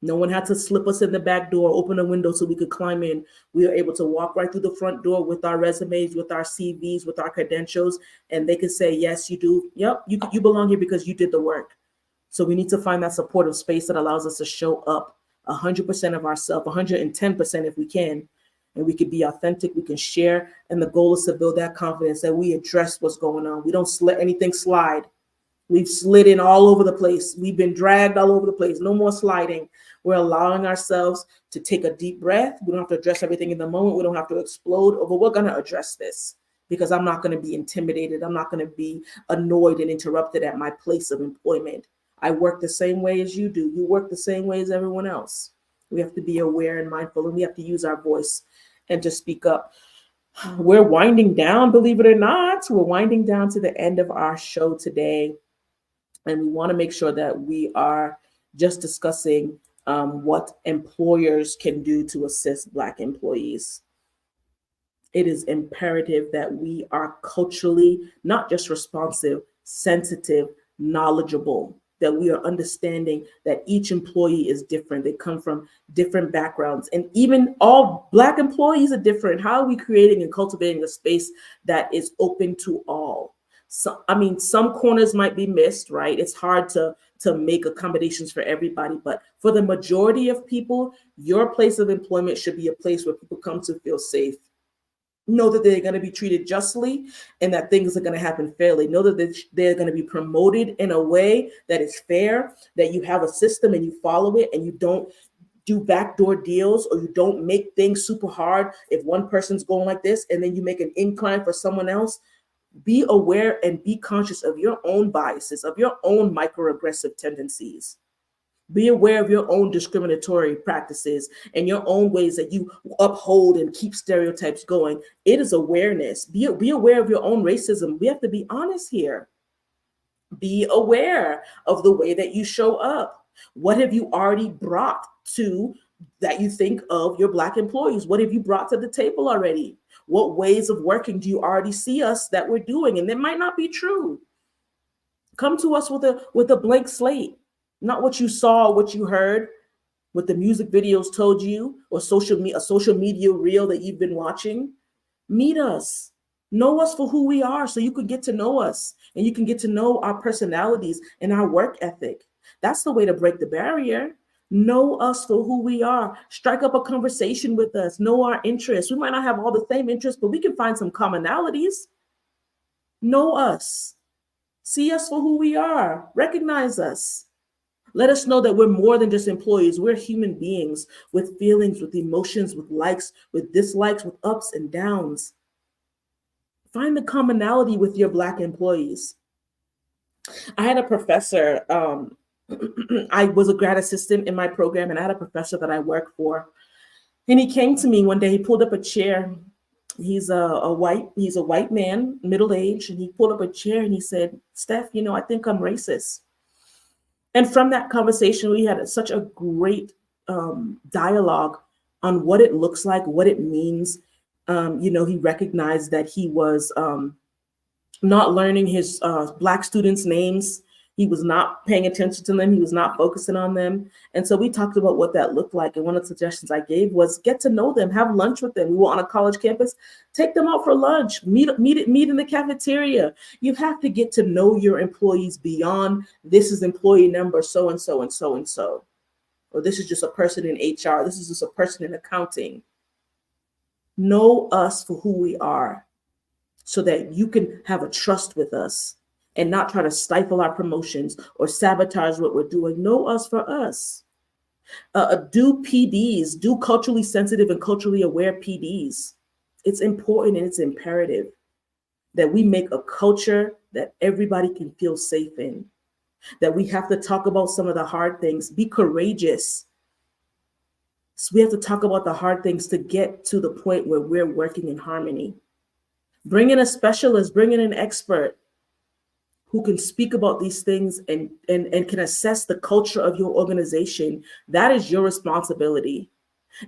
No one had to slip us in the back door, open a window so we could climb in. We were able to walk right through the front door with our resumes, with our CVs, with our credentials, and they could say, yes, you do. Yep, you belong here because you did the work. So we need to find that supportive space that allows us to show up 100% of ourselves, 110% if we can, and we can be authentic, we can share, and the goal is to build that confidence that we address what's going on. We don't let anything slide. We've slid in all over the place. We've been dragged all over the place. No more sliding. We're allowing ourselves to take a deep breath. We don't have to address everything in the moment. We don't have to explode, but we're going to address this because I'm not going to be intimidated. I'm not going to be annoyed and interrupted at my place of employment. I work the same way as you do. You work the same way as everyone else. We have to be aware and mindful, and we have to use our voice and just speak up. We're winding down, believe it or not. We're winding down to the end of our show today. And we want to make sure that we are just discussing what employers can do to assist Black employees. It is imperative that we are culturally not just responsive, sensitive, knowledgeable, that we are understanding that each employee is different. They come from different backgrounds, and even all Black employees are different. How are we creating and cultivating a space that is open to all? So, some corners might be missed, right? It's hard to make accommodations for everybody, but for the majority of people, your place of employment should be a place where people come to feel safe. Know that they're going to be treated justly and that things are going to happen fairly. Know that they're going to be promoted in a way that is fair, that you have a system and you follow it, and you don't do backdoor deals, or you don't make things super hard if one person's going like this and then you make an incline for someone else. Be aware and be conscious of your own biases, of your own microaggressive tendencies. Be aware of your own discriminatory practices and your own ways that you uphold and keep stereotypes going. It is awareness. Be aware of your own racism. We have to be honest here. Be aware of the way that you show up. What have you already brought to that you think of your Black employees? What have you brought to the table already? What ways of working do you already see us that we're doing? And that might not be true. Come to us with a blank slate, not what you saw, what you heard, what the music videos told you, or a social media reel that you've been watching. Meet us. Know us for who we are so you can get to know us and you can get to know our personalities and our work ethic. That's the way to break the barrier. Know us for who we are. Strike up a conversation with us. Know our interests. We might not have all the same interests, but we can find some commonalities. Know us. See us for who we are. Recognize us. Let us know that we're more than just employees. We're human beings with feelings, with emotions, with likes, with dislikes, with ups and downs. Find the commonality with your Black employees. I had a professor, I was a grad assistant in my program, and I had a professor that I worked for. And he came to me one day, he pulled up a chair. He's a white man, middle-aged, and he pulled up a chair and he said, Steph, I think I'm racist. And from that conversation, we had such a great dialogue on what it looks like, what it means. He recognized that he was not learning his Black students' names. He was not paying attention to them. He was not focusing on them. And so we talked about what that looked like. And one of the suggestions I gave was get to know them, have lunch with them. We were on a college campus, take them out for lunch, meet in the cafeteria. You have to get to know your employees beyond this is employee number so-and-so and so-and-so. Or this is just a person in HR. This is just a person in accounting. Know us for who we are so that you can have a trust with us and not try to stifle our promotions or sabotage what we're doing. Know us for us. Do PDs, do culturally sensitive and culturally aware PDs. It's important and it's imperative that we make a culture that everybody can feel safe in. that we have to talk about some of the hard things. Be courageous. So we have to talk about the hard things to get to the point where we're working in harmony. Bring in a specialist, bring in an expert who can speak about these things and can assess the culture of your organization. That is your responsibility.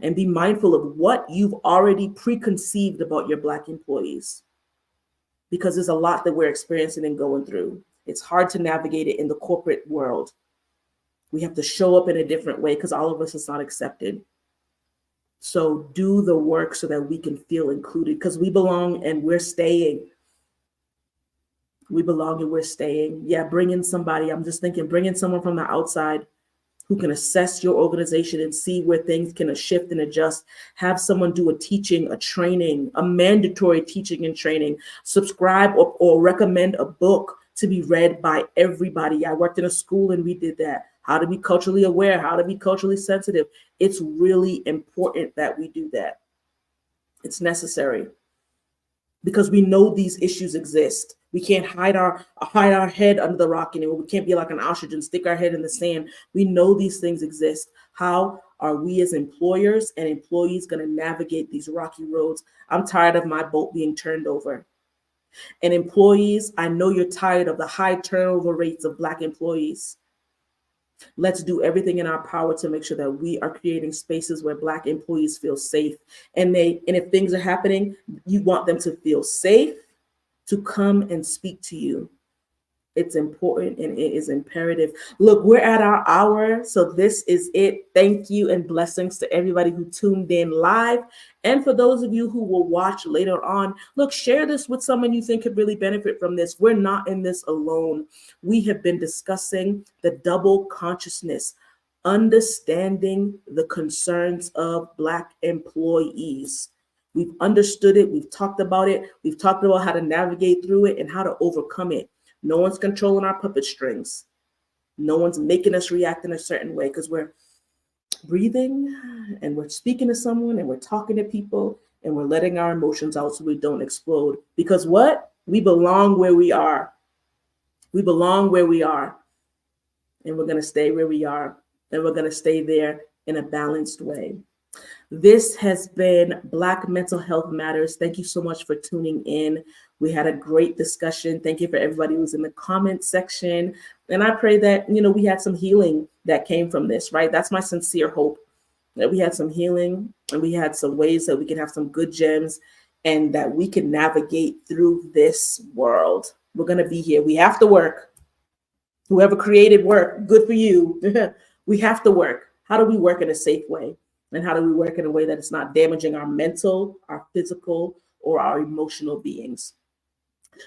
And be mindful of what you've already preconceived about your Black employees, because there's a lot that we're experiencing and going through. It's hard to navigate it in the corporate world. We have to show up in a different way because all of us is not accepted. So do the work so that we can feel included, because we belong and we're staying. We belong and we're staying. Yeah, bring in somebody. I'm just thinking, bring in someone from the outside who can assess your organization and see where things can shift and adjust. Have someone do a teaching, a training, a mandatory teaching and training. Subscribe or recommend a book to be read by everybody. I worked in a school and we did that. How to be culturally aware, how to be culturally sensitive. It's really important that we do that. It's necessary because we know these issues exist. We can't hide our head under the rock anymore. We can't be like an ostrich and stick our head in the sand. We know these things exist. How are we as employers and employees going to navigate these rocky roads? I'm tired of my boat being turned over. And employees, I know you're tired of the high turnover rates of Black employees. Let's do everything in our power to make sure that we are creating spaces where Black employees feel safe. And if things are happening, you want them to feel safe to come and speak to you. It's important and it is imperative. Look, we're at our hour, so this is it. Thank you and blessings to everybody who tuned in live. And for those of you who will watch later on, look, share this with someone you think could really benefit from this. We're not in this alone. We have been discussing the double consciousness, understanding the concerns of Black employees. We've understood it. We've talked about it. We've talked about how to navigate through it and how to overcome it. No one's controlling our puppet strings. No one's making us react in a certain way because we're breathing and we're speaking to someone and we're talking to people and we're letting our emotions out so we don't explode. Because what? We belong where we are. We belong where we are. And we're going to stay where we are. And we're going to stay there in a balanced way. This has been Black Mental Health Matters. Thank you so much for tuning in. We had a great discussion. Thank you for everybody who was in the comment section. And I pray that, we had some healing that came from this, right? That's my sincere hope, that we had some healing and we had some ways that we can have some good gems and that we can navigate through this world. We're going to be here. We have to work. Whoever created work, good for you. We have to work. How do we work in a safe way? And how do we work in a way that it's not damaging our mental, our physical, or our emotional beings?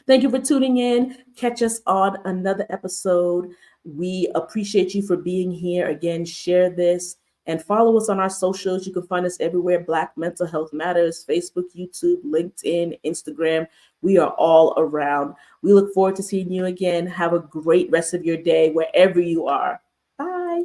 Thank you for tuning in. Catch us on another episode. We appreciate you for being here. Again, share this and follow us on our socials. You can find us everywhere. Black Mental Health Matters, Facebook, YouTube, LinkedIn, Instagram. We are all around. We look forward to seeing you again. Have a great rest of your day wherever you are. Bye.